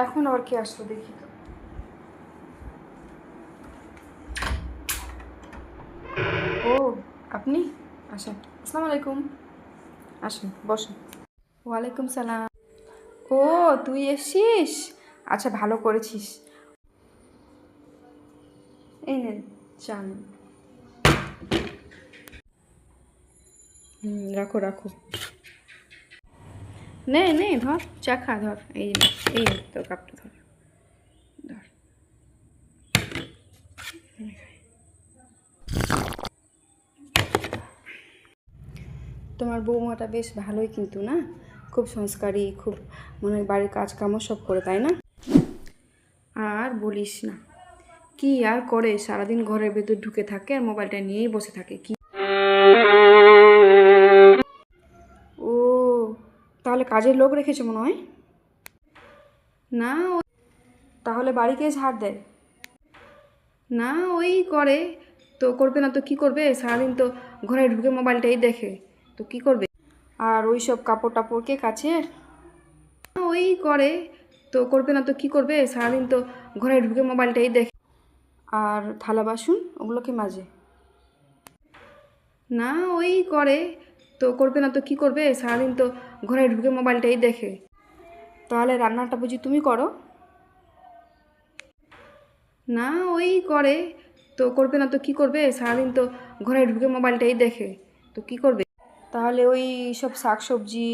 এখন আবার কে আসলো দেখি তো। ও আপনি আসেন। আসসালামু আলাইকুম। আসেন বসেন। ওয়ালাইকুম সালাম। ও তুই এসছিস? আচ্ছা ভালো করেছিস। এই নেন চা নিন। রাখো রাখো। নে নে ধর চা খা ধর। এই নে, এই নে তোর কাপটা ধর ধর। তোমার বৌমাটা বেশ ভালোই কিন্তু না, খুব সংস্কারী, খুব মনে হয় বাড়ির কাজ কামও সব করে, তাই না? আর বলিস না, কি আর করে, সারাদিন ঘরের ভেতর ঢুকে থাকে আর মোবাইলটা নিয়েই বসে থাকে। কি ও তাহলে কাজের লোক রেখেছে মনে হয়। না তাহলে বাড়িকে ঝাড় দেয়? না ওই করে, তো করবে না তো কি করবে, সারাদিন তো ঘরে ঢুকে মোবাইলটাই দেখে, তো কি করবে। আর ওই সব কাপড় টাপড় কে কাছে, ওই করে, তো করবে না তো কি করবে, সারাদিন তো ঘরে ঢুকে মোবাইলটাই দেখে। আর থালা বাসন ওগুলোকে মাঝে? না ওই করে, তো করবে না তো কি করবে, সারাদিন তো ঘরে ঢুকে মোবাইলটাই দেখে। তাহলে রান্নাটা বুঝি তুমি করো? না ওই করে, তো করবে না তো কি করবে, সারাদিন তো ঘরে ঢুকে মোবাইলটাই দেখে, তো কি করবে। তাহলে ওই সব শাক সবজি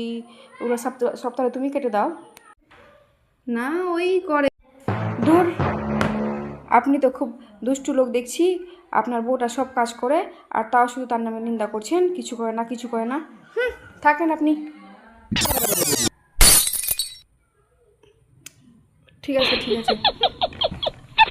ওগুলো সপ্তাহে তুমি কেটে দাও? না ওই করে। দূর, আপনি তো খুব দুষ্টু লোক দেখছি। আপনার বউটা সব কাজ করে আর তাও শুধু তার নামে নিন্দা করছেন, কিছু করে না কিছু করে না। থাকেন আপনি। ঠিক আছে ঠিক আছে।